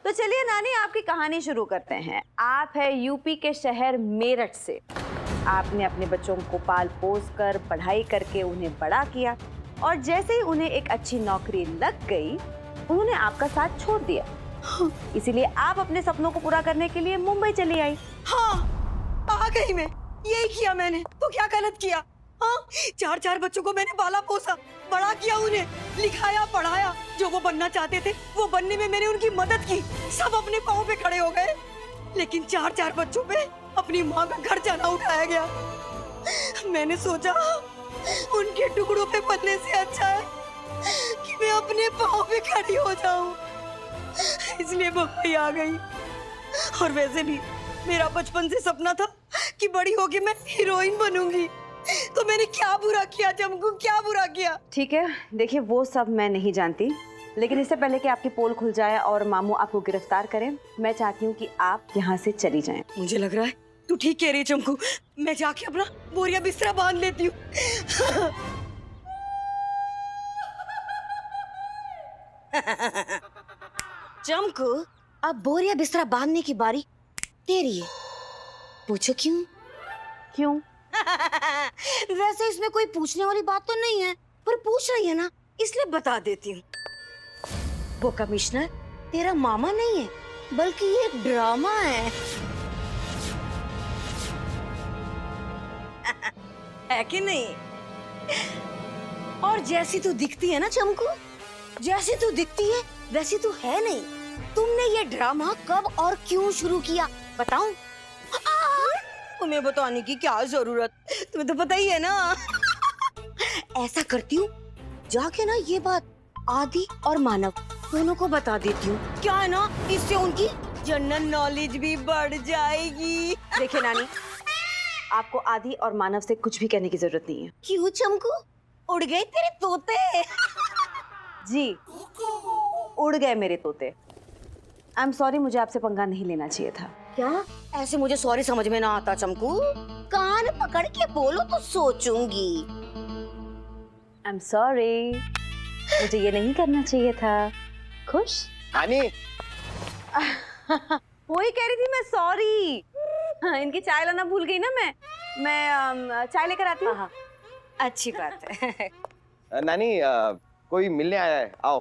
तो चलिए नानी, आपकी कहानी शुरू करते हैं। आप है यूपी के शहर मेरठ से। आपने अपने बच्चों को पाल पोस कर पढ़ाई करके उन्हें बड़ा किया और जैसे ही उन्हें एक अच्छी नौकरी लग गई, उन्होंने आपका साथ छोड़ दिया। इसीलिए आप अपने सपनों को पूरा करने के लिए मुंबई चली आई। हाँ, आ गई मैं। यही किया मैंने। तो क्या गलत किया? हाँ, 4 बच्चों को मैंने पाला पोसा, बड़ा किया, उन्हें लिखाया पढ़ाया। जो वो बनना चाहते थे वो बनने में मैंने उनकी मदद की। सब अपने पाँव पे खड़े हो गए, लेकिन 4 बच्चों पे अपनी माँ का घर जाना उठाया गया। मैंने सोचा उनके टुकड़ों पे पलने से अच्छा है कि मैं अपने पाँव पे खड़ी हो जाऊं। इसलिए मुंबई आ गई। और वैसे भी मेरा बचपन से सपना था कि बड़ी होके मैं हीरोइन बनूंगी। तो मैंने क्या बुरा किया चमकू, क्या बुरा किया? ठीक है, देखिए वो सब मैं नहीं जानती, लेकिन इससे पहले कि आपकी पोल खुल जाए और मामू आपको गिरफ्तार करें, मैं चाहती हूँ कि आप यहाँ से चली जाएं। मुझे लग रहा है तू ठीक कह रही है चमकू। मैं जाके अपना बोरिया बिस्तरा बांध लेती हूँ। चमकू, अब बोरिया बिस्तरा बांधने की बारी तेरी है। पूछो क्यों? क्यों? वैसे इसमें कोई पूछने वाली बात तो नहीं है, पर पूछ रही है ना, इसलिए बता देती हूँ। वो कमिश्नर तेरा मामा नहीं है, बल्कि ये एक ड्रामा है। है कि नहीं? और जैसी तू दिखती है ना चमकू, जैसी तू दिखती है वैसी तू है नहीं। तुमने ये ड्रामा कब और क्यों शुरू किया बताऊं? तुम्हें बताने की क्या जरूरत, तुम्हें तो पता ही है ना। ऐसा करती हूँ, जाके ना ये बात आदि और मानव दोनों को बता देती हूँ। क्या है ना, इससे उनकी जनरल नॉलेज भी बढ़ जाएगी। देखिए नानी, आपको आदि और मानव से कुछ भी कहने की जरूरत नहीं है। क्यों चमकू, उड़ गए तेरे तोते? जी, उड़ गए मेरे तोते। आई एम सॉरी, मुझे आपसे पंगा नहीं लेना चाहिए था। क्या? ऐसे मुझे सॉरी समझ में ना आता चमकू। कान पकड़ के बोलो तो सोचूंगी। आई एम सॉरी, मुझे ये नहीं करना चाहिए था। खुश? नानी, वही कह रही थी मैं, सॉरी। हाँ, इनकी चाय लाना भूल गई ना मैं चाय लेकर आती हूँ। हाँ, अच्छी बात है। नानी कोई मिलने आया है, आओ।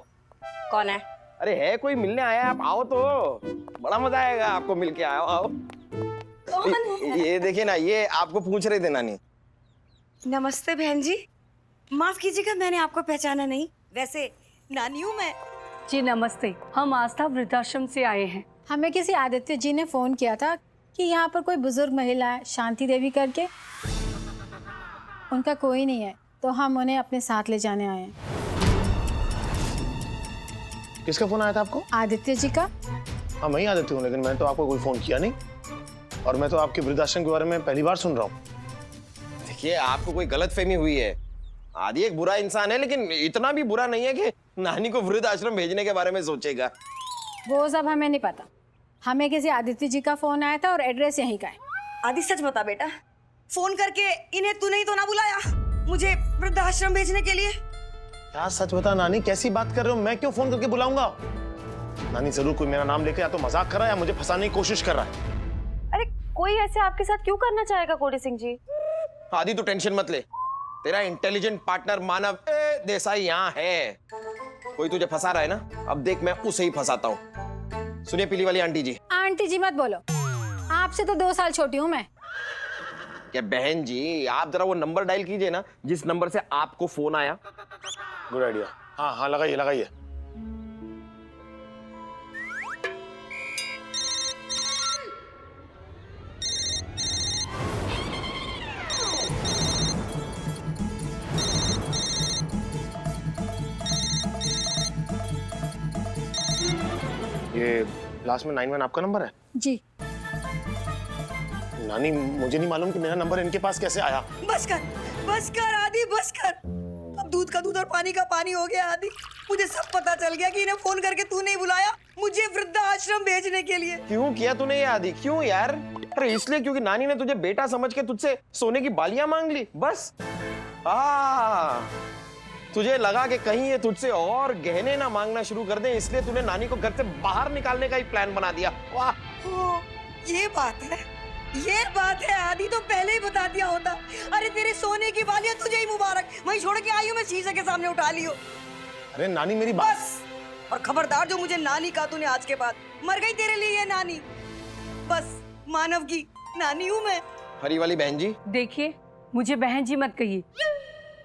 कौन है? अरे है कोई मिलने आया है, आप आओ तो बड़ा मजा आएगा आपको मिलके। आओ आओ। कौन है? ये देखिए ना, ये आपको पूछ रहे थे नानी। नमस्ते बहन जी, माफ कीजिएगा मैंने आपको पहचाना नहीं। वैसे नानी हूँ मैं। जी नमस्ते, हम आस्था वृद्धाश्रम से आए हैं। हमें किसी आदित्य जी ने फोन किया था कि यहाँ पर कोई बुजुर्ग महिला है शांति देवी करके, उनका कोई नहीं है, तो हम उन्हें अपने साथ ले जाने आए हैं। किसका फोन आया था आपको? आदित्य जी का। हाँ, मैं ही आदित्य हूँ, लेकिन मैंने तो आपको कोई फोन किया नहीं, और मैं तो आपके वृद्धाश्रम के बारे में पहली बार सुन रहा हूँ। देखिए, आपको कोई गलतफहमी हुई है। आदि एक बुरा इंसान है, लेकिन इतना भी बुरा नहीं है कि नानी को वृद्ध आश्रम भेजने के बारे में सोचेगा। वो सब हमें नहीं पता, हमें किसी आदित्य जी का फोन आया था और एड्रेस यहीं का है। आदि सच बता बेटा, फोन करके इन्हें तूने ही तो ना बुलाया मुझे वृद्धाश्रम भेजने के लिए? क्या सच बता नानी, कैसी बात कर रहे हो? मैं क्यों फोन करके बुलाऊंगा? नानी जरूर कोई मेरा नाम लेकर या तो मजाक कर रहा है या मुझे फंसाने की कोशिश कर रहा है। अरे कोई ऐसे आपके साथ क्यों करना चाहेगा कोडी सिंह जी? आदि तू टेंशन मत ले, तेरा इंटेलिजेंट पार्टनर मानव देसाई यहाँ है। कोई तुझे फंसा रहा है ना, अब देख मैं उसे ही फंसाता हूँ। सुनिए पीली वाली आंटी जी। आंटी जी मत बोलो, आपसे तो 2 साल छोटी हूँ मैं। क्या बहन जी, आप जरा वो नंबर डायल कीजिए ना जिस नंबर से आपको फोन आया। Good idea. हाँ हाँ, लगाइए लगाइए। ये लास्ट में 91 आपका नंबर है? जी। नानी, मुझे नहीं मालूम कि मेरा नंबर इनके पास कैसे आया। बस कर आदि, बस कर। अब दूध का दूध और पानी का पानी हो गया आदि। मुझे सब पता चल गया कि इन्हें फोन करके तू नहीं बुलाया मुझे वृद्धाश्रम भेजने के लिए। क्यों किया तूने ये आदि? क्यों यार? अरे इसलिए क्योंकि नानी ने तुझे बेटा समझ के तुझसे सोने की बालियां मांग ली, बस। तुझे लगा कि कहीं ये तुझसे और गहने ना मांगना शुरू कर दे, इसलिए तूने नानी को घर से बाहर निकालने का ही प्लान बना दिया। वाह। ओ, ये बात है, ये बात है। आदि तो पहले ही बता दिया होता। अरे तेरे सोने की बालियां तुझे ही मुबारक, वहीं छोड़ के आई हूँ मैं, शीशे के सामने उठा ली हो। अरे नानी मेरी बात। बस, और खबरदार जो मुझे नानी कहा तूने आज के बाद, मर गई तेरे लिए ये नानी। बस मानव की नानी हूँ मैं। हरी वाली बहन जी, देखिए, मुझे बहन जी मत कहिए,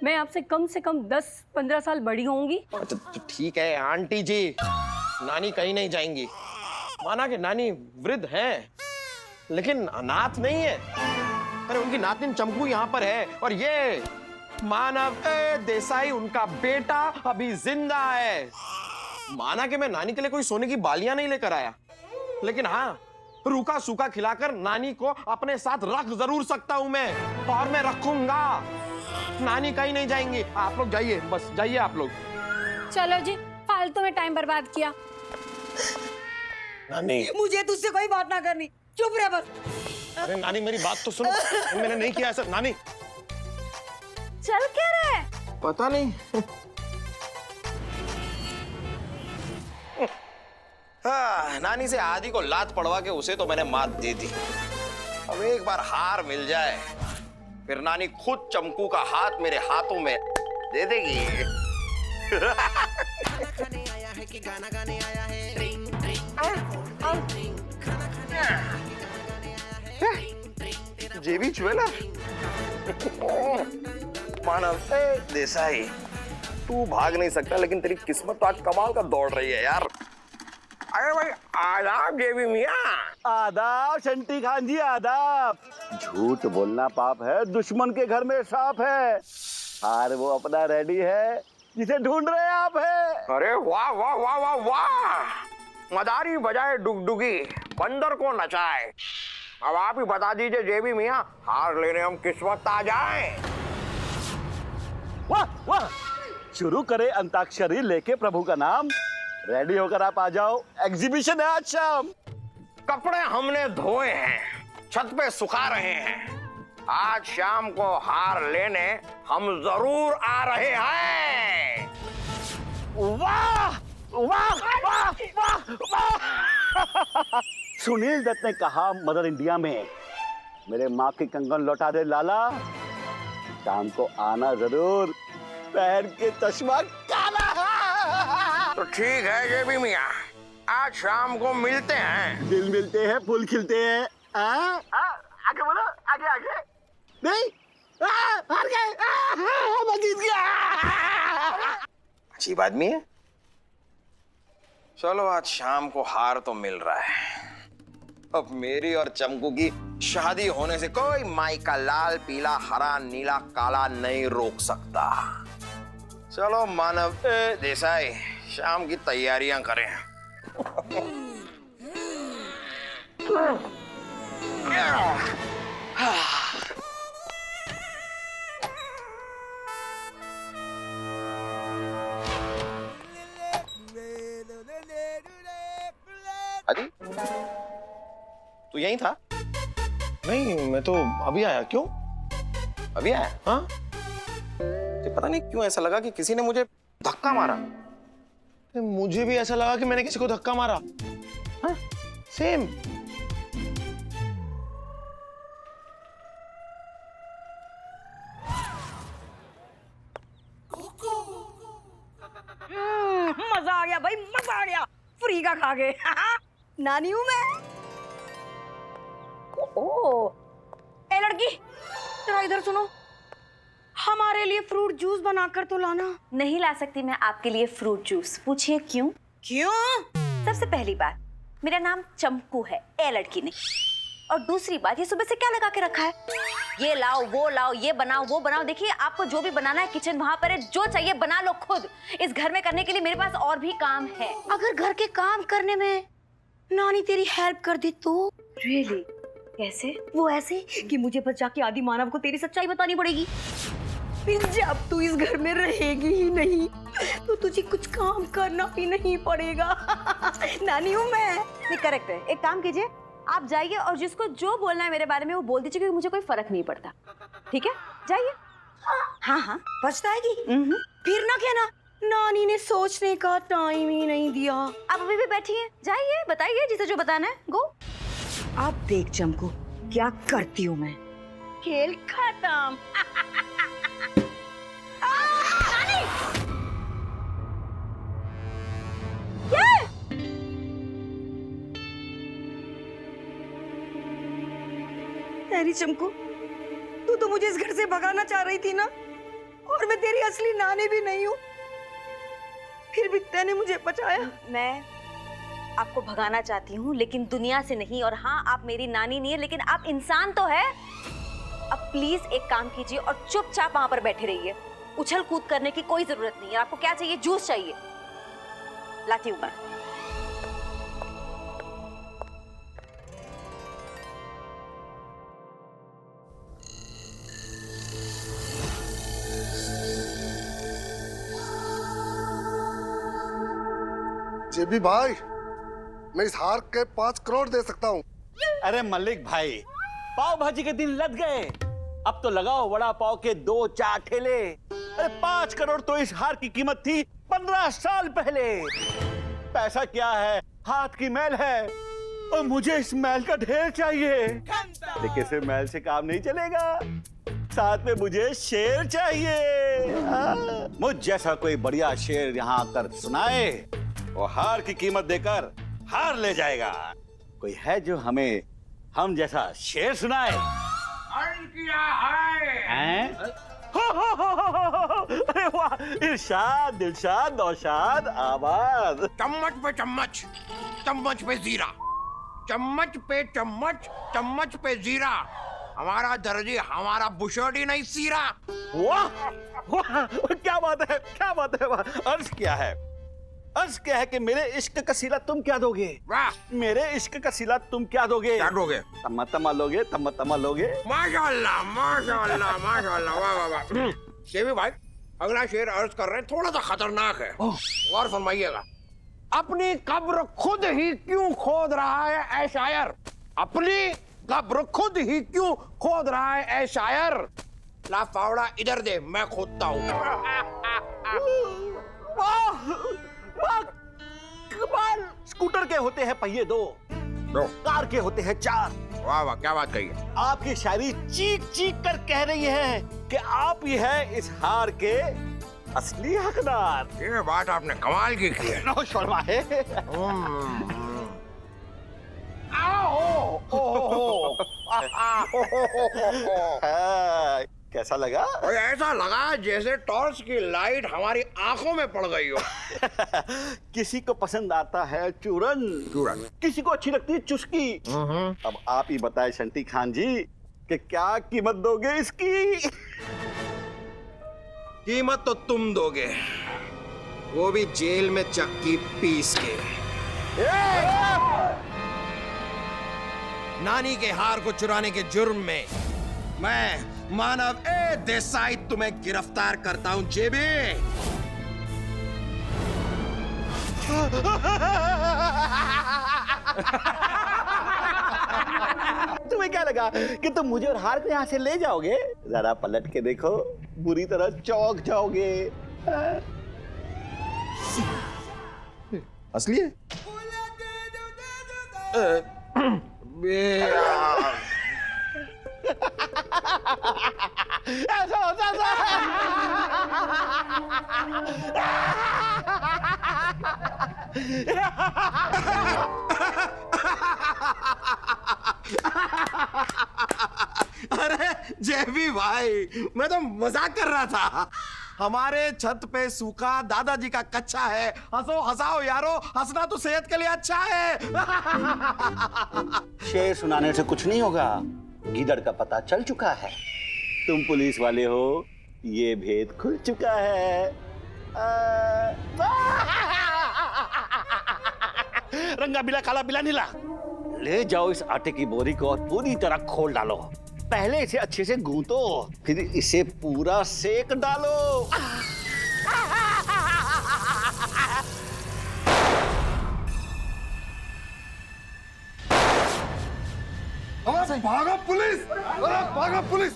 मैं आपसे कम से कम 10-15 साल बड़ी होंगी। अच्छा तो ठीक है आंटी जी, नानी कहीं नहीं जाएंगी। माना कि नानी वृद्ध हैं, लेकिन अनाथ नहीं है। अरे उनकी नातिन चंपू यहाँ पर है, और ये मानव देसाई उनका बेटा अभी जिंदा है। माना कि मैं नानी के लिए कोई सोने की बालियां नहीं लेकर आया, लेकिन हाँ, रूखा सूखा खिलाकर नानी को अपने साथ रख जरूर सकता हूं मैं, और मैं रखूंगा। नानी कहीं नहीं जाएंगी, आप लोग जाइए, बस जाइए आप लोग। चलो जी, फालतू में टाइम बर्बाद किया। नानी, मुझे तुझसे कोई बात ना करनी, चुप रह बस। अरे नानी मेरी बात तो सुनो, मैंने नहीं किया ऐसा। नानी चल क्या रहा है? पता नहीं। हाँ, नानी से आदि को लात पड़वा के उसे तो मैंने मात दे दी। अब एक बार हार मिल जाए, फिर नानी खुद चंपू का हाथ मेरे हाथों में दे देगी। जेबी ज्वेलर। मानव देसाई, तू भाग नहीं सकता, लेकिन तेरी किस्मत तो आज कमाल का दौड़ रही है यार। अरे भाई आदाब जेबी मियां। आदाब शंटी खान जी, आदाब। झूठ बोलना पाप है, दुश्मन के घर में सांप है। हार वो अपना रेडी है जिसे ढूंढ रहे आप है। अरे वाह वाह वाह वाह वाह, मदारी बजाए डुगडुगी, बंदर को नचाए। अब आप ही बता दीजिए जेबी मियां, हार लेने हम किस वक्त आ जाएं? वाह वाह, शुरू करे अंताक्षरी लेके प्रभु का नाम। रेडी होकर आप आ जाओ, एग्जीबिशन है आज शाम। कपड़े हमने धोए हैं, छत पे सुखा रहे हैं। आज शाम को हार लेने हम जरूर आ रहे हैं। वाह वाह वाह वाह वाह। सुनील दत्त ने कहा मदर इंडिया में, मेरे माँ के कंगन लौटा दे लाला, शाम को आना जरूर, पहन के चश्मा काला। तो ठीक है जेबी मियां, आज शाम को मिलते हैं। दिल मिलते हैं, फूल खिलते हैं। आगे बोलो, आगे आगे। नहीं, हार गए, मैं जीत गया। अच्छी आदमी है। चलो आज शाम को हार तो मिल रहा है। अब मेरी और चंपू की शादी होने से कोई माई का लाल पीला हरा नीला काला नहीं रोक सकता। चलो मानव देसाई, शाम की तैयारियां करें। आदि, तू यहीं था? नहीं, मैं तो अभी आया। क्यों? अभी आया? हाँ, तो पता नहीं क्यों ऐसा लगा कि किसी ने मुझे धक्का मारा। मुझे भी ऐसा लगा कि मैंने किसी को धक्का मारा। हाँ, सेम। मजा आ गया भाई, मजा आ गया। फ्री का खा गए। नानी हूँ मैं। ओ, ए लड़की, जरा इधर सुनो, हमारे लिए फ्रूट जूस बनाकर तो लाना। नहीं ला सकती मैं आपके लिए फ्रूट जूस। पूछिए क्यों? क्यों? सबसे पहली बात, मेरा नाम चंपू है, ए लड़की नहीं। और दूसरी बात, ये सुबह से क्या लगा के रखा है? ये लाओ, वो लाओ, ये बनाओ, वो बनाओ। देखिए, आपको जो भी बनाना है किचन वहां पर है, जो चाहिए बना लो खुद। इस घर में करने के लिए मेरे पास और भी काम है। अगर घर के काम करने में नानी तेरी हेल्प कर दे तो? रियली? कैसे? वो ऐसे कि मुझे बस जाके आदि मानव को तेरी सच्चाई बतानी पड़ेगी। फिर जब तू इस घर में रहेगी ही नहीं तो तुझे कुछ काम करना भी नहीं पड़ेगा। नानी हूँ मैं। ये करेक्ट है। एक काम कीजिए, आप जाइए और जिसको जो बोलना है मेरे बारे में वो बोल दीजिए, क्योंकि मुझे कोई फर्क नहीं पड़ता। ठीक है, जाइए। हाँ हाँ। पछताएगी? फिर ना कहना नानी ने सोचने का टाइम ही नहीं दिया। आप अभी भी बैठी हैं, जाइए बताइए जिसे जो बताना है, गो। अब देख चमकू क्या करती हूँ मैं। खेल खत्म। अरे चमकू, तू तो मुझे इस घर से भगाना चाह रही थी ना, और मैं तेरी असली नानी भी नहीं हूँ, फिर भी तूने मुझे बचाया। मैं आपको भगाना चाहती हूँ लेकिन दुनिया से नहीं, और हाँ आप मेरी नानी नहीं है लेकिन आप इंसान तो है। अब प्लीज एक काम कीजिए और चुपचाप वहां पर बैठे रहिए। उछल कूद करने की कोई जरूरत नहीं है। आपको क्या चाहिए? जूस चाहिए? लाती हूँ मैं। जेबी भाई, मैं इस हार के 5 करोड़ दे सकता हूँ। अरे मलिक भाई, पाव भाजी के दिन लग गए, अब तो लगाओ वड़ा पाव के 2-4 ठेले। अरे 5 करोड़ तो इस हार की कीमत थी 15 साल पहले। पैसा क्या है, हाथ की मैल है, और मुझे इस मैल का ढेर चाहिए। लेकिन सिर्फ मैल से काम नहीं चलेगा, साथ में मुझे शेर चाहिए। मुझ जैसा कोई बढ़िया शेर यहाँ आकर सुनाए, वो हार की कीमत देकर हार ले जाएगा। कोई है जो हमें हम जैसा शेर सुनाए? हैं? अरे वाह, इरशाद, दिलशाद, नौशाद, आबाद। चम्मच पे चम्मच, चम्मच पे जीरा, चम्मच पे चम्मच, चम्मच पे जीरा। हमारा दर्जी हमारा बुशर्ट नहीं सीरा। वाह वाह, क्या बात है, क्या बात है। वाह, अर्ज क्या है? अर्ज क्या है कि मेरे इश्क का सिला तुम क्या दोगे? वाह, मेरे इश्क का सिला तुम क्या दोगे? क्या दोगे? तम्मा तम्मा लोगे, तम्मा तम्मा लोगे। माशाअल्लाह, माशाअल्लाह, माशाअल्लाह, वाह वाह वाह। शेवी भाई, अगला शेर अर्ज कर रहे हैं, थोड़ा सा खतरनाक है, गौर फरमाइएगा। अपनी कब्र खुद ही क्यों खोद रहा है ऐ शायर? अपनी कब्र खुद ही क्यों खोद रहा है ऐ शायर? ला फावड़ा इधर दे, मैं खोदता हूँ। कमाल। स्कूटर के होते हैं पहिए 2, कार के होते हैं 4। वाह वाह, क्या बात कही है। आपकी शायरी चीख चीख कर कह रही है कि आप ही है इस हार के असली हकदार। ये बात आपने कमाल की है। नो शर्मा है। कैसा लगा? और ऐसा लगा जैसे टॉर्च की लाइट हमारी आंखों में पड़ गई हो। किसी को पसंद आता है चूरन, चूरन, किसी को अच्छी लगती है चुस्की। अब आप ही बताएं शंटी खान जी कि क्या कीमत दोगे इसकी? कीमत तो तुम दोगे, वो भी जेल में चक्की पीस के। नानी के हार को चुराने के जुर्म में मैं मानव ए देसाई तुम्हें गिरफ्तार करता हूं जेबी। तुम्हें क्या लगा कि तुम मुझे और हार को यहाँ से ले जाओगे? जरा पलट के देखो, बुरी तरह चौंक जाओगे। असली है? ऐसा होता था। अरे जेबी भाई, मैं तो मजाक कर रहा था। हमारे छत पे सूखा दादाजी का कच्चा है, हंसो हंसाओ यारो, हंसना तो सेहत के लिए अच्छा है। शेर सुनाने से कुछ नहीं होगा, गीदड़ का पता चल चुका है। तुम पुलिस वाले हो, ये भेद खुल चुका है। रंगा बिला काला बिला नीला, ले जाओ इस आटे की बोरी को और पूरी तरह खोल डालो। पहले इसे अच्छे से गूंथो, फिर इसे पूरा सेक डालो। अरे भागा पुलिस! अरे भागा पुलिस!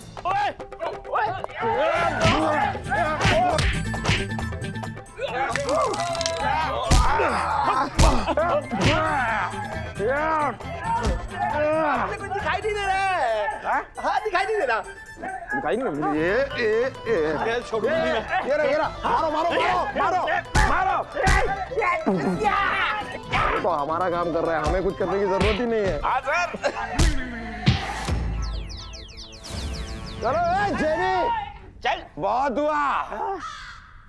दिखाई नहीं दे रहा है। हाँ दिखाई नहीं दे रहा। दिखाई नहीं दे रहा। ये छोड़ो नहीं मैं। ये रहा मारो मारो मारो मारो मारो। तो हमारा काम कर रहा है, हमें कुछ करने की जरूरत ही नहीं है। हाँ सर। चलो जेबी चल। बहुत हुआ।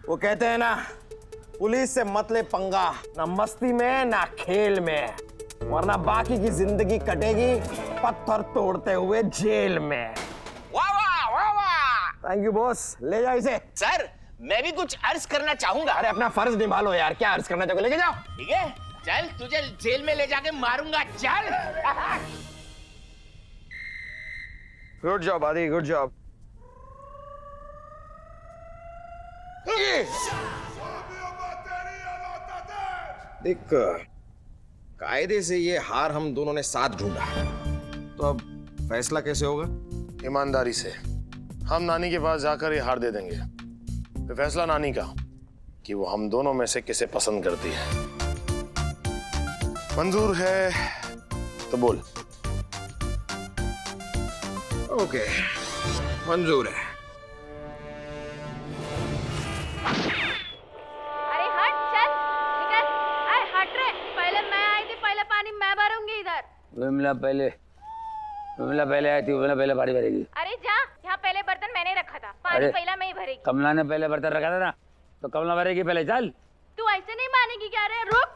वो कहते हैं ना, पुलिस से मत ले पंगा, ना मस्ती में ना खेल में, वरना बाकी की जिंदगी कटेगी पत्थर तोड़ते हुए जेल में। वाह वाह वाह वाह। थैंक यू बॉस, ले जाओ इसे। सर मैं भी कुछ अर्ज करना चाहूंगा। अरे अपना फर्ज निभा लो यार, क्या अर्ज करना चाहोगे, लेके जाओ। ठीक है चल, तुझे जेल में ले जाके मारूंगा, चल। गुड जॉब आदि, गुड जॉब। देख, कायदे से ये हार हम दोनों ने साथ ढूंढा, तो अब फैसला कैसे होगा? ईमानदारी से हम नानी के पास जाकर ये हार दे देंगे, फिर फैसला नानी का कि वो हम दोनों में से किसे पसंद करती है। मंजूर है तो बोल। ओके, मंजूर है। अरे हट, चल निकल। अरे हट रे, पहले मैं आई थी, पहले पानी मैं भरूंगी इधर। विमला पहले आई थी, विमला पहले पानी भरेगी। अरे जा, यहाँ पहले बर्तन मैंने रखा था, पानी पहला मैं ही भरेगी। कमला ने पहले बर्तन रखा था ना, तो कमला भरेगी पहले। चल तू ऐसे नहीं मानेगी क्या रे? रुक।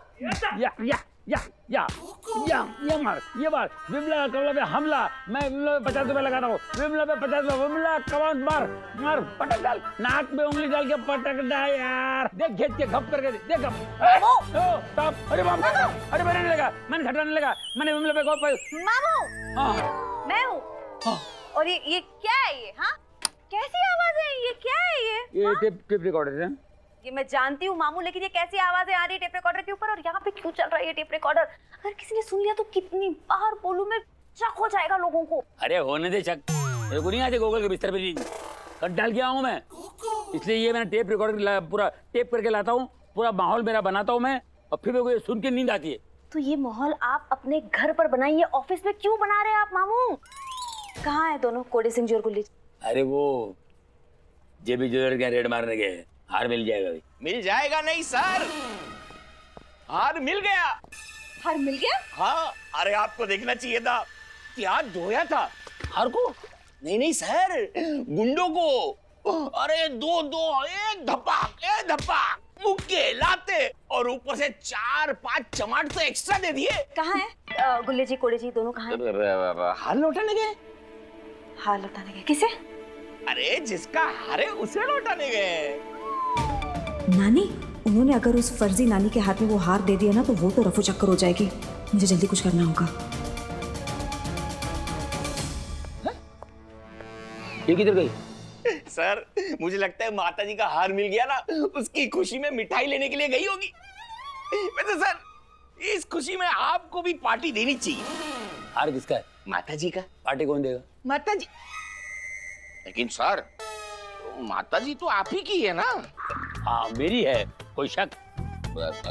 या मार, ये मार। विमला कमला पे हमला, मैं विमला पे 50 रुपए लगाता हूँ। विमला पे 50 रुपए, विमला कमान मार मार, पटक डाल, नाक में उंगली डाल के पटक डाल यार। देख घेत के घप करके देख घप। अरे बाप, अरे मैंने नहीं लगा, मैंने झटका नहीं लगा, मैंने विमला पे मामू, मैं हूँ। और ये क्या है ये? हाँ, कैसी आवाज है ये? क्या है ये? टेप रिकॉर्डर है। ये मैं जानती हूँ मामू, लेकिन ये कैसी आवाजें आ रही है टेप रिकॉर्डर के ऊपर, और यहाँ पे क्यों चल रहा है ये टेप रिकॉर्डर? अगर किसी ने सुन लिया तो कितनी बार बोलूं मैं, शक हो जाएगा लोगों को। अरे होने दे शक, मेरे को नहीं आते गूगल के बिस्तर पे नहीं कट डाल के आऊँ मैं, इसलिए ये मैंने टेप रिकॉर्डर पूरा टेप करके लाता हूँ, पूरा माहौल मेरा बनाता हूँ मैं, और फिर मेरे को ये सुन के नींद आती है। तो ये माहौल आप अपने घर पर बनाइए, ऑफिस में क्यों बना रहे हैं आप मामू? कहाँ है दोनों, कोडे सिंह जी और गुल्ली? अरे वो जेबी ज्वेलर के रेड मारने गए, हार मिल जाएगा भाई। मिल जाएगा नहीं सर, हार मिल गया। हार मिल गया? हाँ, अरे आपको देखना चाहिए था, क्या धोया था हार को। नहीं सर, गुंडों को। अरे दो एक धप्पा मुक्के लाते, और ऊपर से 4-5 चमाट तो एक्स्ट्रा दे दिए। कहाँ है गुल्ली जी, कोडे जी दोनों कहाँ हैं? हार लौटाने गए। हार लौटाने गए? किसे? अरे जिसका हार है उसे लौटाने गए। नानी, उन्होंने अगर उस फर्जी नानी के हाथ में वो हार दे दिया ना, तो वो तो रफू चक्कर हो जाएगी। मुझे जल्दी कुछ करना होगा। ये किधर गई? सर मुझे लगता है माता जी का हार मिल गया ना, उसकी खुशी में मिठाई लेने के लिए गई होगी। वैसे सर इस खुशी में आपको भी पार्टी देनी चाहिए। हार किसका है? माता जी का। पार्टी कौन देगा? माता जी। लेकिन सर माता जी तो आप ही की है ना। हाँ मेरी है, कोई शक?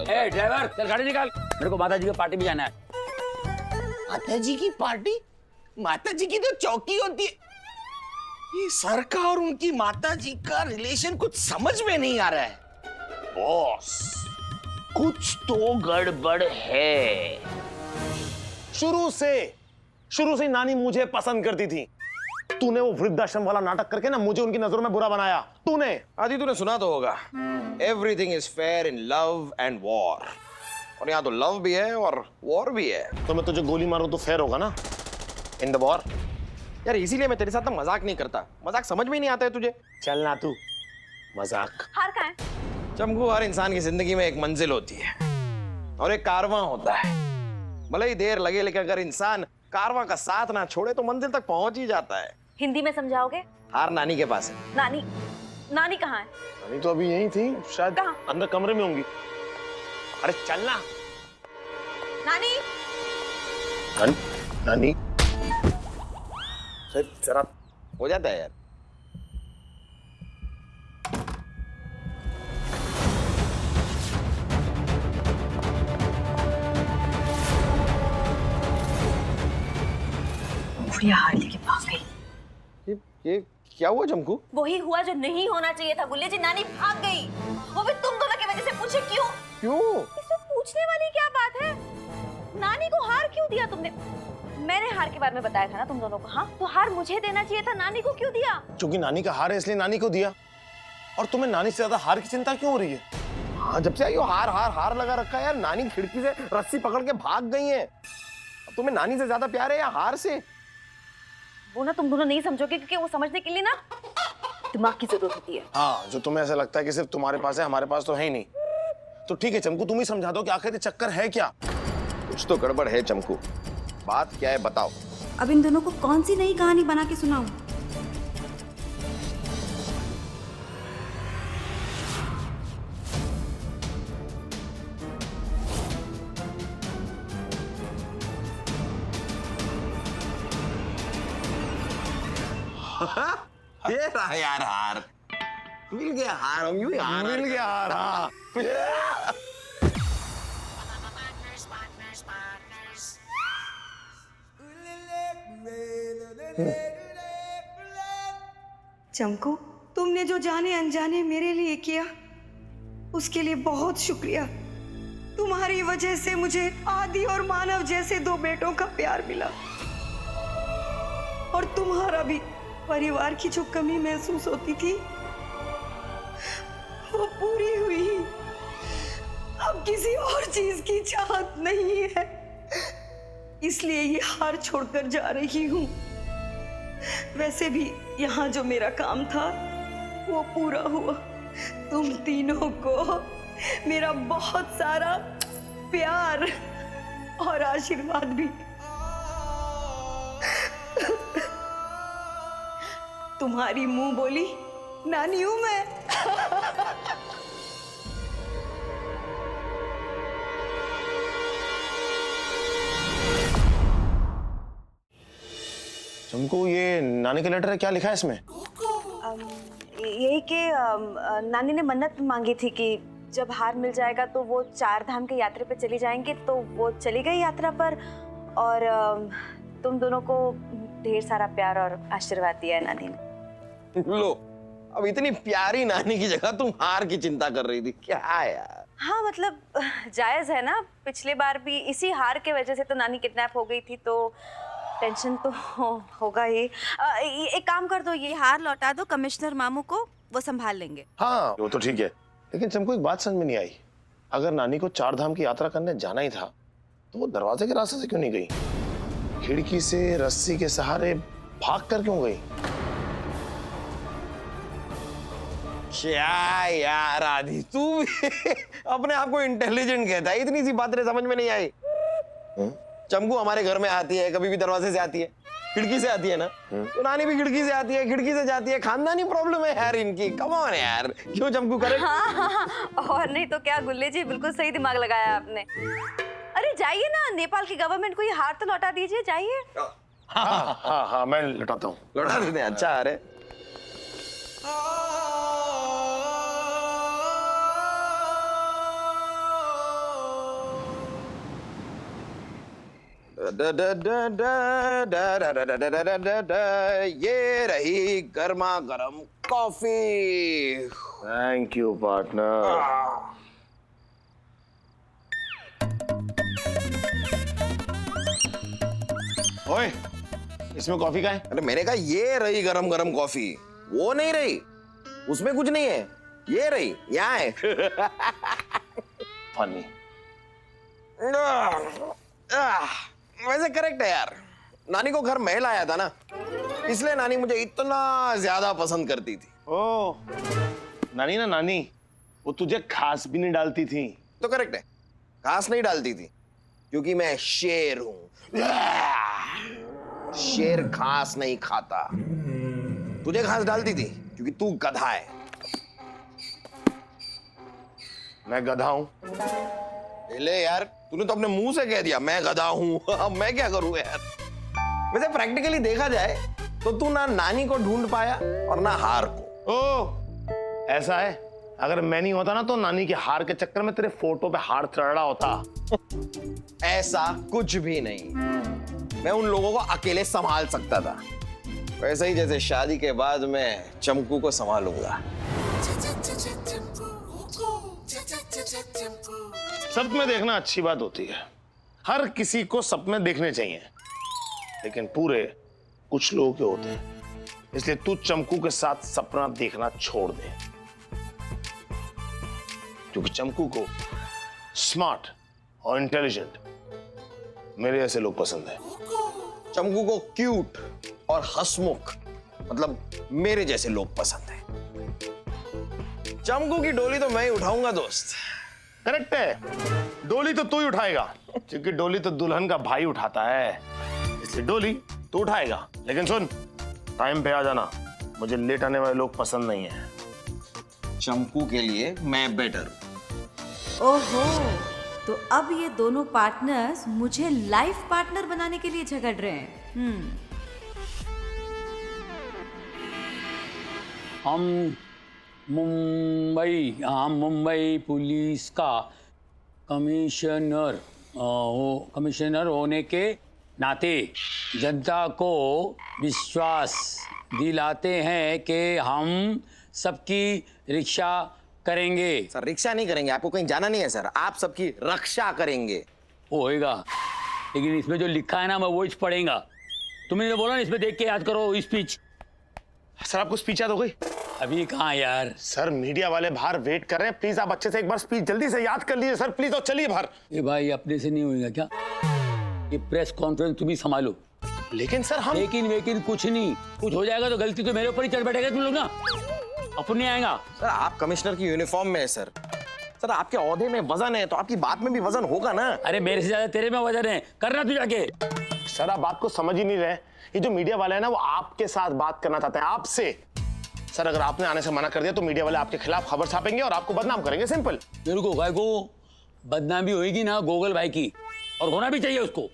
ए ड्राइवर चल गाड़ी निकाल, मेरे को माता जी की पार्टी में जाना है। माता जी की पार्टी? माता जी की तो चौकी होती है। ये सर का और उनकी माता जी का रिलेशन कुछ समझ में नहीं आ रहा है। बॉस कुछ तो गड़बड़ है। शुरू से नानी मुझे पसंद करती थी। तूने वो वृद्धाश्रम वाला नाटक करके ना मुझे उनकी नजरों में बुरा बनाया। तूने सुना तो होगा, everything is fair in love and war, और यहाँ तो लव भी है और वॉर भी है। तो मैं तुझे गोली मारूं तो फेयर होगा ना, इन द वॉर। यार इसीलिए मैं तेरे साथ ना मजाक नहीं करता, मजाक समझ में नहीं आता है तुझे। चलना तू मजाक। हार कहाँ है? चमकू, हर इंसान की जिंदगी में एक मंजिल होती है और एक कारवां होता है। भले ही देर लगे, लेकिन अगर इंसान कारवां का साथ ना छोड़े तो मंजिल तक पहुंच ही जाता है। हिंदी में समझाओगे? हार नानी के पास है। नानी कहाँ है? नानी तो अभी यहीं थी, शायद अंदर कमरे में होंगी। अरे चलना। नानी नानी सर जरा हो जाता है यार। गुड़िया हार लेके भाग गई। ये क्या हुआ चमकू? वही हुआ जो नहीं होना चाहिए था गुल्ले जी, नानी भाग गई। वो भी तुम दोनों की वजह से। पूछे क्यों? क्यों? इसमें पूछने वाली क्या बात है? नानी को हार क्यों दिया तुमने? मैंने हार के बारे में बताया था ना तुम दोनों को। हाँ, तो हार मुझे देना चाहिए था, नानी को क्यों दिया? क्योंकि नानी का हार है इसलिए नानी को दिया। और तुम्हें नानी से ज्यादा हार की चिंता क्यों हो रही है? हाँ, जब से आई हो हार हार हार लगा रखा है यार। नानी खिड़की से रस्सी पकड़ के भाग गई है। अब तुम्हें नानी से ज्यादा प्यार है या हार से? वो ना तुम दोनों नहीं समझोगे, क्योंकि वो समझने के लिए ना दिमाग की जरूरत होती है। हाँ, जो तुम्हें ऐसा लगता है कि सिर्फ तुम्हारे पास है, हमारे पास तो है ही नहीं। तो ठीक है चमकू, तुम ही समझा दो कि आखिर ये चक्कर है क्या? कुछ तो गड़बड़ है चमकू। बात क्या है बताओ। अब इन दोनों को कौन सी नई कहानी बना के सुनाऊं? ये रहा यार हार। मिल गया हार, हम यूं ही हार। मिल गया हार। हाँ। चमकू, तुमने जो जाने अनजाने मेरे लिए किया उसके लिए बहुत शुक्रिया। तुम्हारी वजह से मुझे आदि और मानव जैसे दो बेटों का प्यार मिला, और तुम्हारा भी परिवार की जो कमी महसूस होती थी वो पूरी हुई। अब किसी और चीज की चाहत नहीं है, इसलिए ये हार छोड़कर जा रही हूँ। वैसे भी यहाँ जो मेरा काम था वो पूरा हुआ। तुम तीनों को मेरा बहुत सारा प्यार और आशीर्वाद भी। तुम्हारी मुंह बोली नानी हूं मैं। चमकू, ये नानी का लेटर है, क्या लिखा है इसमें? यही कि नानी ने मन्नत मांगी थी कि जब हार मिल जाएगा तो वो 4 धाम की यात्रा पे चली जाएंगी। तो वो चली गई यात्रा पर, और तुम दोनों को ढेर सारा प्यार और आशीर्वाद दिया है नानी ने। लो, अब इतनी प्यारी नानी की जगह तुम हार की चिंता कर रही थी क्या यार? हाँ, मतलब जायज है ना। पिछली बार भी इसी हार के वजह से तो नानी किडनैप हो गई थी, तो टेंशन तो होगा ही। एक काम कर दो, ये हार लौटा दो कमिश्नर मामू को, वो संभाल लेंगे। हाँ, वो तो ठीक है, लेकिन चमकू एक बात समझ में नहीं आई। अगर नानी को 4 धाम की यात्रा करने जाना ही था तो वो दरवाजे के रास्ते से क्यों नहीं गई? खिड़की से रस्सी के सहारे भाग कर क्यों गई? क्या यार आदि, तू भी अपने आप को इंटेलिजेंट कहता है, इतनी सी बातें समझ में नहीं आई। चमकू हमारे घर में आती है, कभी भी दरवाजे से आती है, खिड़की से आती है ना। तो नानी भी खिड़की से आती है, खिड़की से जाती है। खानदानी प्रॉब्लम है यार इनकी। कम ऑन यार, क्यों चमकू करे? हाँ, और नहीं तो क्या गुल्ले जी, बिल्कुल सही दिमाग लगाया आपने। अरे जाइए ना, नेपाल की गवर्नमेंट को ये हार तो लौटा दीजिए, जाइए। हाँ हाँ हाँ, मैं लौटाता हूँ। लौटा देते हैं। अच्छा, अरे ये रही गर्मा गर्म कॉफी। Thank you partner. ओए, इसमें कॉफी का है? अरे मैंने कहा ये रही गरम गरम कॉफी, वो नहीं रही, उसमें कुछ नहीं है, ये रही, यहाँ है। फनी। वैसे करेक्ट है यार, नानी को घर मैं लाया था ना, इसलिए नानी मुझे इतना ज्यादा पसंद करती थी। ओ, नानी ना नानी, वो तुझे खास भी नहीं डालती थी। तो करेक्ट है, घास नहीं डालती थी, क्योंकि मैं शेर हूं। शेर घास नहीं खाता। तुझे घास डालती थी क्योंकि तू गधा है। मैं गधा हूं? ले यार, तूने तो अपने मुंह से कह दिया मैं गधा हूं। अब मैं क्या करूं यार? वैसे प्रैक्टिकली देखा जाए तो तू ना नानी को ढूंढ पाया और ना हार को। ओ, ऐसा है? अगर मैं नहीं होता ना तो नानी के हार के चक्कर में तेरे फोटो पे हार चढ़ रहा होता। ऐसा कुछ भी नहीं। मैं उन लोगों को अकेले संभाल सकता था, वैसे ही जैसे शादी के बाद मैं चंपू को संभालूंगा। सपने देखना अच्छी बात होती है, हर किसी को सपने देखने चाहिए, लेकिन पूरे कुछ लोगों के होते हैं। इसलिए तू चंपू के साथ सपना देखना छोड़ दे, क्योंकि चंपू को स्मार्ट और इंटेलिजेंट मेरे जैसे लोग पसंद है। चंपू को क्यूट और हंसमुख मतलब मेरे जैसे लोग पसंद है। चंपू की डोली तो मैं ही उठाऊंगा दोस्त। करेक्ट है, डोली तो तू ही उठाएगा, क्योंकि डोली तो दुल्हन का भाई उठाता है, इसलिए डोली तू उठाएगा। लेकिन सुन, टाइम पे आ जाना, मुझे लेट आने वाले लोग पसंद नहीं है। चंपू के लिए मैं बेटर हूं। ओहो, तो अब ये दोनों पार्टनर्स मुझे लाइफ पार्टनर बनाने के लिए झगड़ रहे हैं। हम मुंबई पुलिस का कमिश्नर होने के नाते जनता को विश्वास दिलाते हैं कि हम सबकी रक्षा करेंगे। सर रिक्शा नहीं करेंगे, आपको कहीं जाना नहीं है सर, आप सबकी रक्षा करेंगे। होएगा, लेकिन इसमें जो लिखा है ना मैं वो पढ़ेगा। तुमने जो बोला ना इसमें देख के याद करो स्पीच। सर आपको स्पीच याद हो गई? अभी कहाँ यार। सर मीडिया वाले बाहर वेट कर रहे हैं, प्लीज आप अच्छे से एक बार स्पीच जल्दी से याद कर लीजिए सर, प्लीज। और चलिए बाहर। ये भाई अपने से नहीं होगा क्या? ये प्रेस कॉन्फ्रेंस तुम ही संभालो। लेकिन सर हम लेकिन कुछ नहीं, कुछ हो जाएगा तो गलती तो मेरे ऊपर ही चढ़ बैठेगा तुम लोग ना, अपन नहीं आएगा। सर आप कमिश्नर की यूनिफॉर्म में है सर, सर आपके औहदे में वजन है तो आपकी बात में भी वजन होगा ना। अरे मेरे से ज्यादा तेरे में वजन है, करना तू जाके। सर आप बात को समझ ही नहीं रहे, ये जो मीडिया वाले हैं ना वो आपके साथ बात करना चाहते हैं, आपसे। सर अगर आपने आने से मना कर दिया तो मीडिया वाले आपके खिलाफ खबर छापेंगे और आपको बदनाम करेंगे, सिंपल। मेरे को गाय को बदनामी होगी ना गोगल भाई की, और होना भी चाहिए उसको।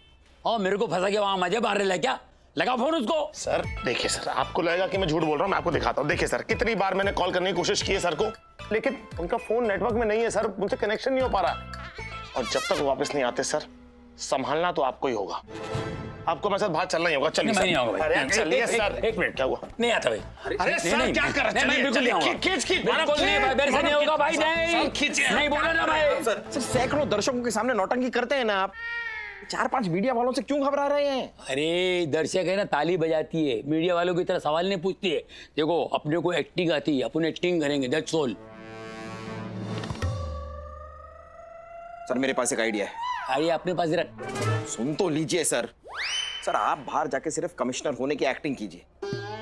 और मेरे को फंसा के वहां मजे मार रहे हैं क्या? लगा फोन उसको। सर देखिए सर, आपको लगेगा कि मैं झूठ बोल रहा हूं, मैं आपको दिखाता हूं। देखिए सर, कितनी बार मैंने कॉल करने की कोशिश की है सर को, लेकिन उनका फोन नेटवर्क में नहीं है सर, उनसे कनेक्शन नहीं हो पा रहा। और जब तक वापस नहीं आते सर, संभालना तो आपको ही होगा। आपको मेरे साथ बाहर चलना ही होगा। चलिए नहीं आऊंगा भाई। अरे चलिए सर। एक मिनट, क्या हुआ? नहीं आता भाई। अरे सर क्या कर रहे हैं? बिल्कुल नहीं आऊंगा। खींच बिल्कुल नहीं भाई, मेरे से नहीं होगा भाई। नहीं बोला ना भाई। सर सैकड़ों दर्शकों के सामने नौटंकी करते हैं ना आप, 4-5 मीडिया वालों से क्यों घबरा रहे हैं? अरे दर्शक है ना ताली बजाती है, मीडिया वालों की तरह सवाल नहीं पूछती है। देखो अपने को एक्टिंग आती है, अपन एक्टिंग करेंगे, दैट्स ऑल। सर मेरे पास एक आइडिया है। आइडिया अपने पास रख। सुन तो लीजिए सर। सर आप बाहर जाके सिर्फ कमिश्नर होने की एक्टिंग कीजिए,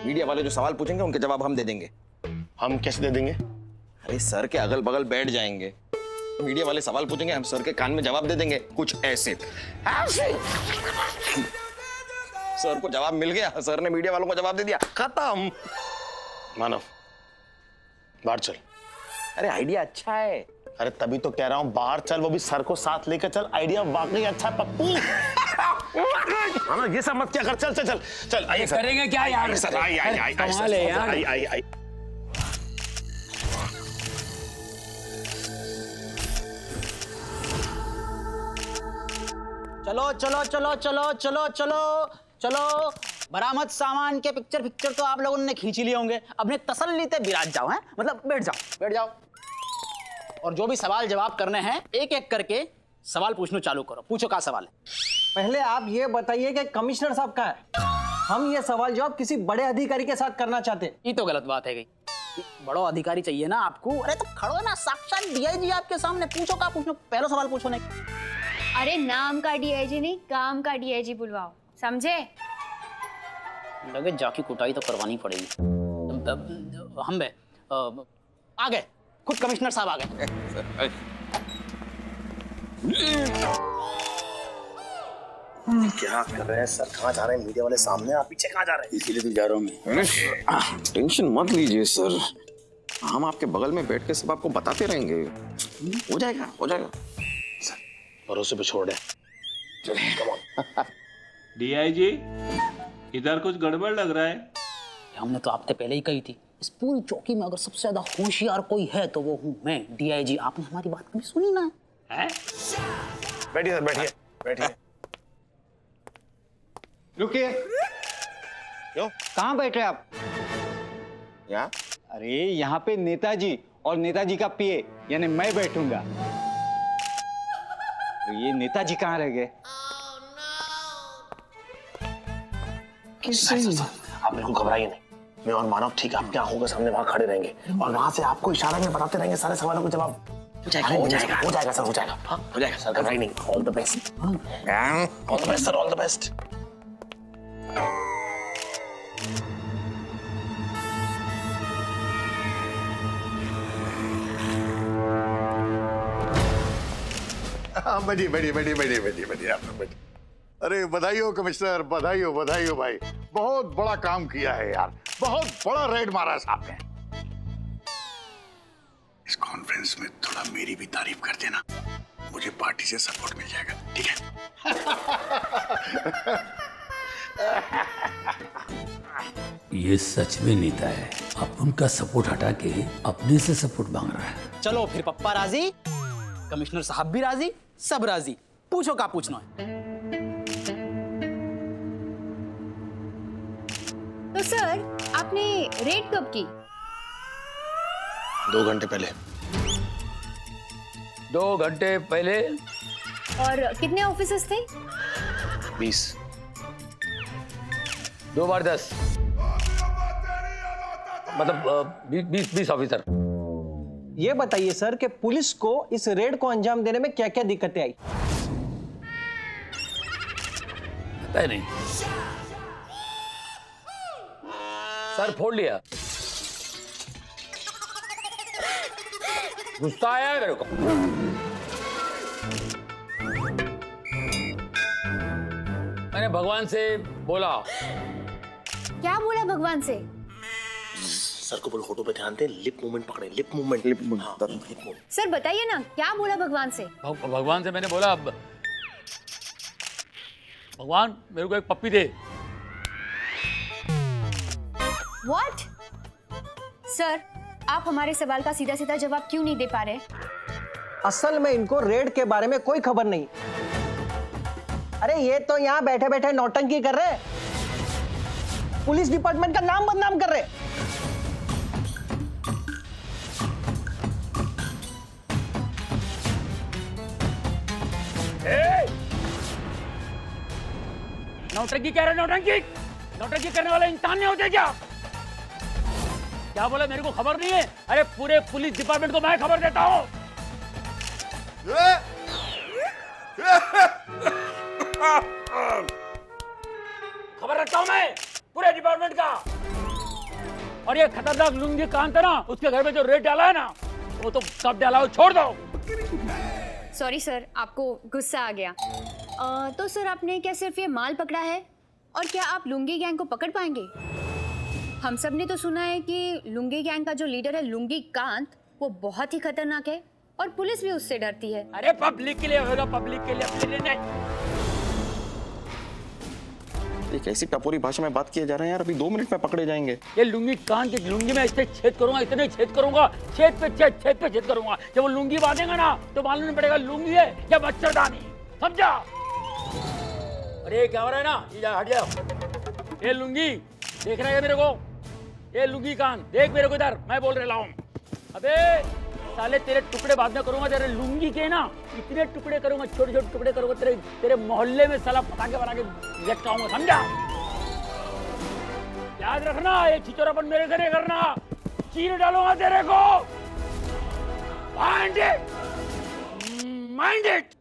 मीडिया वाले जो सवाल पूछेंगे उनके जवाब हम दे देंगे। हम कैसे दे देंगे? अरे सर के अगल बगल बैठ जाएंगे, मीडिया वाले सवाल पूछेंगे, हम सर के कान में जवाब दे देंगे, कुछ ऐसे। सर को जवाब मिल गया, सर ने मीडिया वालों को जवाब दे दिया, खत्म। मानव बाहर चल। अरे आइडिया अच्छा है। अरे तभी तो कह रहा हूँ बाहर चल, वो भी सर को साथ लेकर चल। आइडिया वाकई अच्छा है पप्पू। ये सब मत क्या कर, चल चल चल चल। आइए सर। करेंगे क्या यार? सर आई आई आई कमाल है यार। आई आई आई। चलो चलो चलो चलो चलो चलो चलो, बरामद सामान के पिक्चर तो आप लोगों ने खींच लिए होंगे। अपने तसल्ली से विराज जाओ, हैं मतलब बैठ जाओ। और जो भी सवाल जवाब करने हैं एक एक करके सवाल पूछना चालू करो। पूछो क्या सवाल है? पहले आप ये बताइए कि कमिश्नर साहब कहाँ है? हम ये सवाल जवाब किसी बड़े अधिकारी के साथ करना चाहते हैं। ये तो गलत बात है गई, बड़ो अधिकारी चाहिए ना आपको। अरे तो खड़ो ना, साक्षात डीआईजी आपके सामने, पूछो क्या पूछो, पहला सवाल पूछो। नहीं अरे नाम का डीआईजी नहीं, काम का डीआईजी बुलवाओ, समझे? लगे जाकी कुटाई तो करवानी पड़ेगी। हम आ गए, खुद कमिश्नर साहब आ गए। क्या कर रहे हैं सर? कहाँ जा रहे हैं? मीडिया वाले सामने, आप पीछे कहाँ जा रहे हैं? इसीलिए तो जा रहा हूँ मैं। टेंशन मत लीजिए सर, हम आपके बगल में बैठ के सब आपको बताते रहेंगे, हो जाएगा हो जाएगा। भरोसे पे छोड़ दे। डीआईजी इधर कुछ गड़बड़ लग रहा है। हमने तो आपसे पहले ही कही थी, इस पूरी चौकी में अगर सबसे ज्यादा होशियार कोई है तो वो हूँ मैं, डीआईजी। आपने हमारी बात कभी सुनी ना? बैठिए सर, बैठिए बैठिए। रुकिए। क्यों? कहाँ बैठे आप? यहाँ? अरे यहाँ पे नेताजी और नेताजी का पीए यानी मैं बैठूंगा। ये नेताजी कहाँ रह गए? आप बिल्कुल घबराइए नहीं, मैं और मानव ठीक है आपकी आंखों के सामने वहां खड़े रहेंगे और वहां से आपको इशारा में बताते रहेंगे सारे सवालों को जवाब। हो जाएगा सर, हो जाएगा। हाँ, हो जाएगा सर, घबराइए नहीं। All the best. All the best sir, all the best. बैठिए बैठिए बैठिए बैठिए बैठिए बैठिए आप लोग बैठिए। अरे बधाई हो कमिश्नर, बधाई हो भाई, बहुत बड़ा काम किया है यार, बहुत बड़ा रेड मारा है साहब ने। इस कॉन्फ्रेंस में थोड़ा मेरी भी तारीफ कर देना, मुझे पार्टी से सपोर्ट मिल जाएगा, ठीक है? ये सच में नेता है, अब उनका सपोर्ट हटा के अपने से सपोर्ट मांग रहा है। चलो फिर पप्पा राजी, कमिश्नर साहब भी राजी, सब राजी। पूछो क्या पूछना है। तो सर आपने रेड कब की? 2 घंटे पहले। 2 घंटे पहले। और कितने ऑफिसर्स थे? 20। 2 बार 10, मतलब 20 ऑफिसर। ये बताइए सर कि पुलिस को इस रेड को अंजाम देने में क्या क्या दिक्कतें आई? पता ही नहीं सर, फोड़ लिया। गुस्सा आया है मेरे को। मैंने भगवान से बोला। क्या बोला भगवान से? सर को बोलो होठों पे ध्यान दें, लिप मूवमेंट पकड़े, लिप मूवमेंट। सर बताइए ना क्या बोला भगवान से? भगवान से मैंने बोला, भगवान मेरे को एक पप्पी दे। What? सर आप हमारे सवाल का सीधा सीधा जवाब क्यों नहीं दे पा रहे? असल में इनको रेड के बारे में कोई खबर नहीं। अरे ये तो यहाँ बैठे बैठे नौटंकी कर रहे, पुलिस डिपार्टमेंट का नाम बदनाम कर रहे। नौटंकी कह रहे, नौटंकी करने वाला इंसान नहीं होते क्या? क्या बोला मेरे को खबर नहीं है? अरे पूरे पुलिस डिपार्टमेंट को मैं खबर देता हूँ। खबर रखता हूँ मैं पूरे डिपार्टमेंट का। और ये खतरनाक लुंगी कान था ना, उसके घर में जो रेड डाला है ना, वो तो कब डाला हो, छोड़ दो। सॉरी सर, आपको गुस्सा आ गया। तो सर आपने क्या सिर्फ ये माल पकड़ा है? और क्या आप लुंगी गैंग को पकड़ पाएंगे? हम सब ने तो सुना है कि लुंगी गैंग का जो लीडर है लुंगी कांत, वो बहुत ही खतरनाक है और पुलिस भी उससे डरती है। अरे पब्लिक के लिए होगा, पब्लिक के लिए, अपने लिए नहीं। ये कैसी टपोरी भाषा में बात किए जा रहे हैं यार, अभी 2 मिनट में पकड़े जाएंगे। ये लुंगी कान की लुंगी में इतने छेद करूंगा, इतने छेद करूंगा, छेद पे छेद करूंगा। जब वो लुंगी बांधेगा ना तो मालूम नहीं पड़ेगा लुंगी है या मच्छरदानी, समझा? अरे क्या हो रहा है ना, ये हट जाओ। ये लुंगी देख रहा है मेरे को, ये लुंगी कान देख मेरे को इधर, मैं बोल रहा हूँ। अबे साले तेरे टुकड़े बाद में करूंगा, तेरे लुंगी के ना इतने टुकड़े करूंगा, छोटे छोटे टुकड़े करूंगा, तेरे मोहल्ले में साला पटाखे बना के लटकाऊंगा, समझा? याद रखना, ये छिचोरापन मेरे से नहीं करना, चीर डालूंगा तेरे को। Mind it, mind it.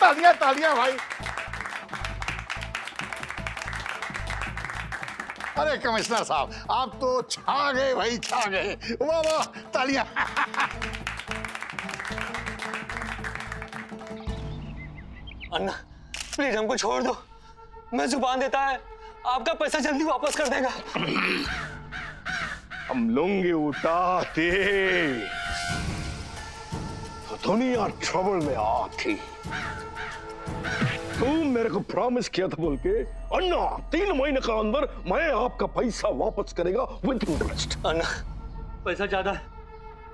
तालियां तालियां भाई। अरे कमिश्नर साहब, आप तो छा गए भाई, छा गए। वाह वाह, तालियां। अन्ना प्लीज हमको छोड़ दो, मैं जुबान देता है आपका पैसा जल्दी वापस कर देगा। हम लुंगी उठाते तो दुनिया ट्रबल में आती। तुम मेरे को प्रॉमिस किया था बोल के, अन्ना 3 महीने का अंदर मैं आपका पैसा वापस करेगा विद इंटरेस्ट। अन्ना पैसा ज्यादा है,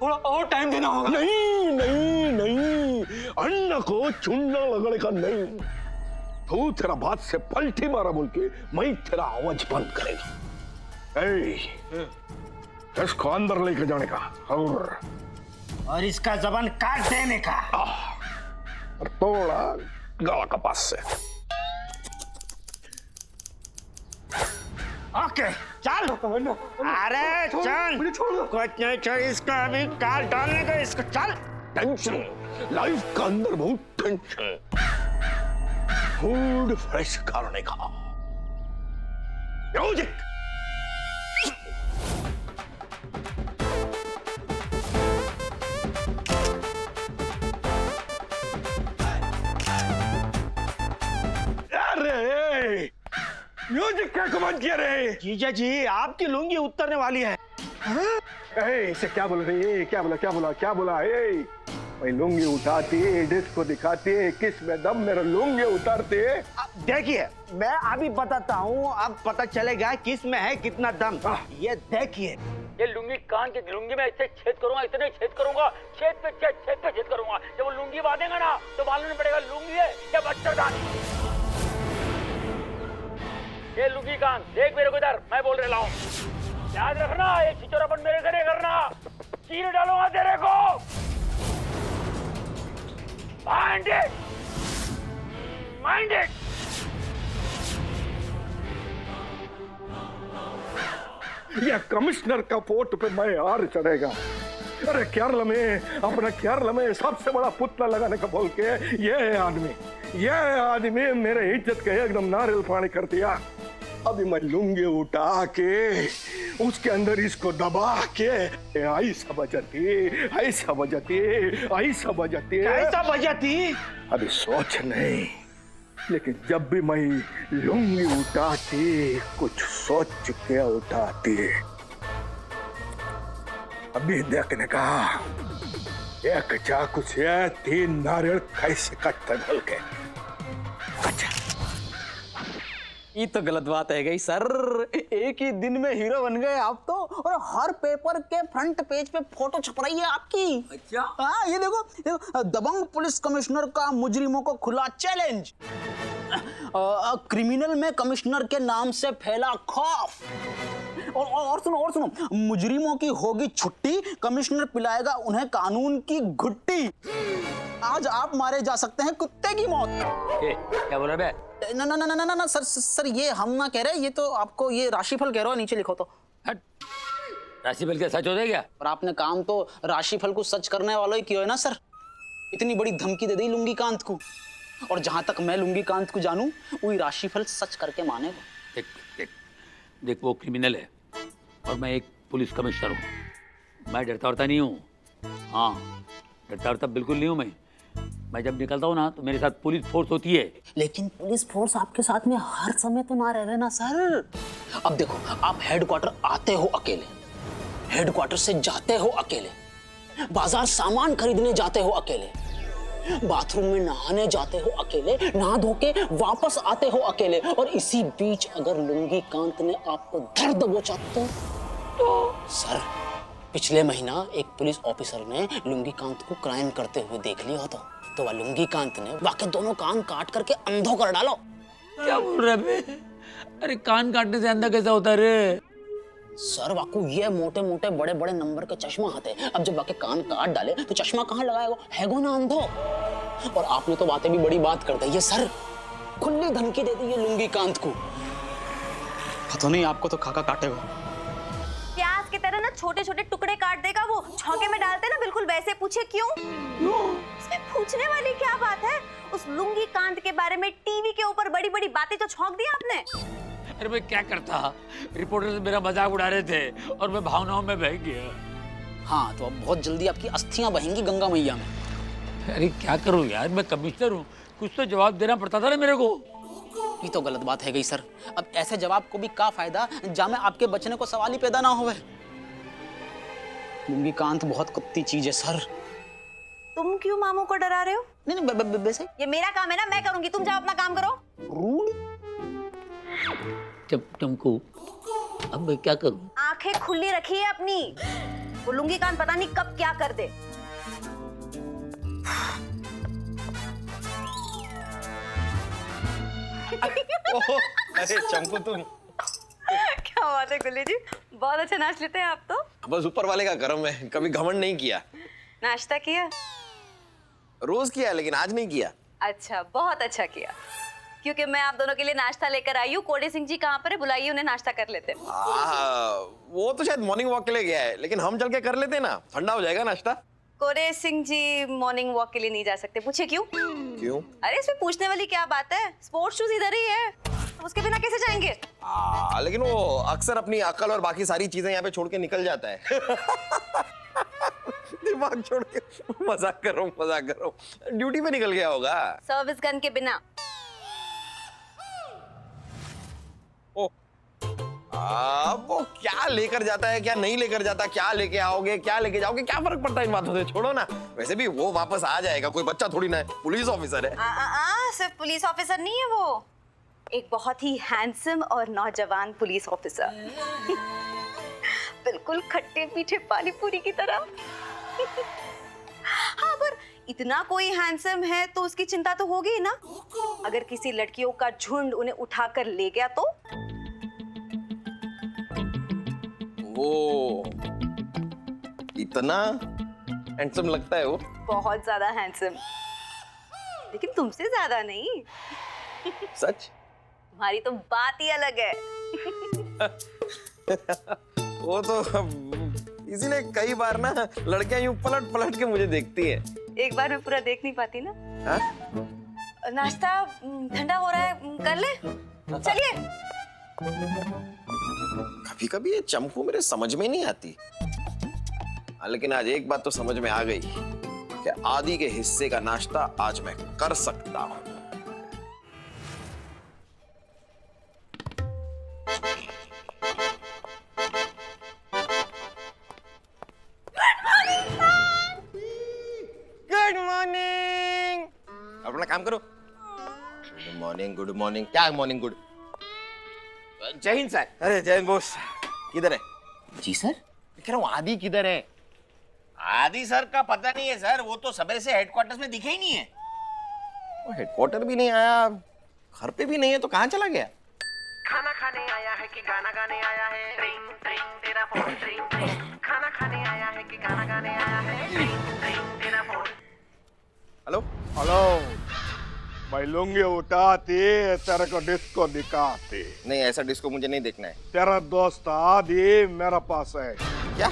थोड़ा और टाइम देना होगा। नहीं नहीं नहीं, अन्न को चूना लगड़ेगा नहीं। तू तेरा बात से पलटी मारा बोल के मैं तेरा आवाज बंद करेगा। इसको अंदर लेके जाने का और इसका जबान काट देने का। और थोड़ा गला का पास से। ओके चल। अरे चल, कुछ नहीं चल, इसका अभी काट डालने का, इसको चल। टेंशन, लाइफ का अंदर बहुत टेंशन। मूड फ्रेश करने का म्यूजिक। अरे म्यूजिक क्या कमाल किया रे? जीजा जी आपकी लुंगी उतरने वाली है। इसे क्या बोल रही है? क्या बोला? मैं लुंगी उठाती, डिस्को दिखाती, किस में दम मेरा लुंगी उतारती। देखिए मैं अभी बताता हूँ, अब पता चलेगा किस में है कितना दम। ये देखिए, ये लुंगी कान के लुंगी में ऐसे छेद करूंगा, इतने छेद करूंगा, छेद पे छेद करूंगा। जब वो लुंगी बांधेगा ना तो मालूम नहीं पड़ेगा लुंगी है या मच्छरदानी। ये लुंगी कान देख मेरे को इधर, मैं बोल रहा हूँ, याद रखना, ये छिचोरापन मेरे से नहीं करना, चीर डालूंगा तेरे को। Mind it! ये कमिश्नर का पोर्ट पे मैं हार चढ़ेगा। अरे केरल में, अपना केरल में सबसे बड़ा पुतला लगाने का बोल के ये आदमी मेरे इज्जत का एकदम नारियल पानी कर दिया। अभी मैं लुंगी उठा के उसके अंदर इसको दबा के ऐसा बजाती। अभी सोच नहीं, लेकिन जब भी मैं लुंगी उठाती कुछ सोच के उठाती। अभी देखने का एक चाकू से 3 नारियल कैसे कटते बोल के। अच्छा, ये तो गलत बात है गई सर। एक ही दिन में हीरो बन गए आप तो, और हर पेपर के फ्रंट पेज पे फोटो छप रही है आपकी। अच्छा हाँ, ये देखो, दबंग पुलिस कमिश्नर का मुजरिमों को खुला चैलेंज। क्रिमिनल में कमिश्नर के नाम से फैला खौफ। और सुनो, मुजरिमों की होगी छुट्टी, कमिश्नर पिलाएगा उन्हें कानून की घुट्टी। आज आप मारे जा सकते हैं कुत्ते की मौत। क्या बोल रहे? ना सर ये हम ना कह रहे, ये तो आपको ये राशिफल कह रहा हो, नीचे लिखो तो। राशिफल क्या सच हो जाएगा? और आपने काम तो राशिफल को सच करने वालों ही किया है ना सर। इतनी बड़ी धमकी दे दी लुंगी कांत को, और जहां तक मैं लुंगी कांत को जानूं, वही राशिफल सच करके मानेगा। देख वो क्रिमिनल है और मैं एक पुलिस कमिश्नर हूँ। मैं डरता नहीं हूँ। हाँ, डरता बिल्कुल नहीं हूँ। मैं जब निकलता हूँ ना तो मेरे साथ पुलिस फोर्स होती है। लेकिन पुलिस फोर्स आपके साथ में हर समय तो ना रहे ना सर। अब देखो, आप हेडक्वार्टर आते हो अकेले, हेडक्वार्टर से जाते हो अकेले, बाजार सामान खरीदने जाते हो अकेले, बाथरूम में नहाने जाते हो अकेले, नहा धो के वापस आते हो अकेले। और इसी बीच अगर लुंगी कांत ने आपको धर दबोचा तो सर, पिछले महीना एक पुलिस ऑफिसर ने लुंगी कांत को क्राइम करते हुए देख लिया होता, तो वह लुंगी कांत ने वाकई दोनों कान काट करके अंधो कर डालो। क्या बोल रहे बे? अरे कान काटने से अंधा कैसा होता है रे? सर वाकू ये मोटे मोटे बड़े बड़े नंबर के चश्मा आते हैं। अब जब वाकई कान काट डाले तो चश्मा कहाँ लगाएगा? हैगो ना अंधो। और आपने तो बातें भी बड़ी बात कर दी है सर, खुली धमकी दे दी है लुंगी कांत को। पता नहीं आपको तो खाका काटेगा। प्याज की तरह ना छोटे छोटे टुकड़े काट देगा वो, छौके में डालते ना बिल्कुल वैसे। पूछे क्यों? इसमें पूछने वाली क्या बात है? उस लुंगी कांत के बारे में टीवी के ऊपर बड़ी बड़ी बातें तो छौंक दी आपने। अरे मैं क्या करता, रिपोर्टर से मेरा मजाक उड़ा रहे थे और मैं भावनाओं में बह गया। हाँ, तो अब बहुत जल्दी आपकी अस्थियां बहेंगी गंगा मैया में। अरे क्या करूं यार, मैं कमिश्नर हूँ, कुछ तो जवाब देना पड़ता था ना मेरे को। ये तो गलत बात है गई सर। अब ऐसे जवाब को भी क्या फायदा जहाँ में आपके बचने को सवाल ही पैदा ना होवे। लुंगी कांत बहुत कुत्ती चीज है सर। तुम क्यों मामू को डरा रहे हो? नहीं, वैसे ये मेरा काम है ना, मैं करूंगी, तुम जाओ अपना काम करो। चमकू, अब मैं क्या करूं? आंखें खुली रखिए अपनी। वो लुंगी कान पता नहीं कब क्या कर दे। अरे चंपू तुम क्या बात है गुल्ली जी, बहुत अच्छा नाच लेते हैं आप तो। बस ऊपर वाले का करम है, कभी घमंड नहीं किया। नाश्ता किया? रोज किया लेकिन आज नहीं किया। अच्छा, बहुत अच्छा किया, क्योंकि मैं आप दोनों के लिए नाश्ता लेकर आई हूँ। कोड़े सिंह जी कहाँ पर है, बुलाइए उन्हें, नाश्ता कर लेते हैं। वो तो शायद मॉर्निंग वॉक के लिए गया है, लेकिन हम चल के कर लेते हैं ना, ठंडा हो जाएगा नाश्ता। कोड़े सिंह जी मॉर्निंग वॉक के लिए नहीं जा सकते। पूछे क्यों? क्यों? अरे इसमें पूछने वाली क्या बात है, स्पोर्ट्स शूज इधर ही है, उसके बिना कैसे जाएंगे? लेकिन वो अक्सर अपनी अकल और बाकी सारी चीजें यहाँ पे छोड़ के निकल जाता है। दिमाग छोड़ के। मजाक कर रहा हूँ, ड्यूटी पे निकल गया होगा। सर्विस गन के बिना। वो क्या लेकर जाता है, क्या नहीं लेकर जाता, क्या लेके आओगे, क्या लेके जाओगे, क्या फर्क पड़ता है इन बातों से, छोड़ो ना। वैसे भी वो वापस आ जाएगा, कोई बच्चा थोड़ी ना है, पुलिस ऑफिसर है। सिर्फ पुलिस ऑफिसर नहीं है वो, एक बहुत ही हैंडसम और नौजवान पुलिस ऑफिसर। बिल्कुल खट्टे मीठे पानी पूरी की तरह। हाँ, पर इतना कोई हैंडसम है तो उसकी चिंता तो होगी ही ना। अगर किसी लड़कियों का झुंड उन्हें उठाकर ले गया तो? वो इतना हैंडसम लगता है वो? बहुत ज्यादा हैंडसम, लेकिन तुमसे ज्यादा नहीं। सच? तुम्हारी तो बात ही अलग है। वो तो इसीलिए कई बार ना लड़कियां यूं पलट पलट के मुझे देखती है। एक बार मैं पूरा देख नहीं पाती ना। हा? नाश्ता ठंडा हो रहा है, कर ले, चलिए। कभी कभी ये चंपू मेरे समझ में नहीं आती, लेकिन आज एक बात तो समझ में आ गई कि आदि के हिस्से का नाश्ता आज मैं कर सकता हूं। Good morning. अपना काम करो। गुड मॉर्निंग, क्या मॉर्निंग गुड? जय हिंद सर। अरे जय हिंद बॉस, किधर है? जी सर। कह रहा हूँ आदि किधर है? आदि सर का पता नहीं है सर, वो तो सवेरे से हेडक्वार्टर्स में दिखे ही नहीं है। वो हेडक्वार्टर भी नहीं आया, घर पे भी नहीं है, तो कहाँ चला गया? खाना खाने आया है कि गाना गाने आया है? ट्रिंग ट्रिंग तेरा फोन ट्रिंग ट्रिंग। खाना खाने आया है कि गाना गाने आया है? ट्रिंग ट्रिंग तेरा फोन। हेलो हेलो, भाई लुंगी उठाती तेरे को डिस्को दिखाती। नहीं, ऐसा डिस्को मुझे नहीं देखना है। तेरा दोस्त आदि मेरा पास है। क्या?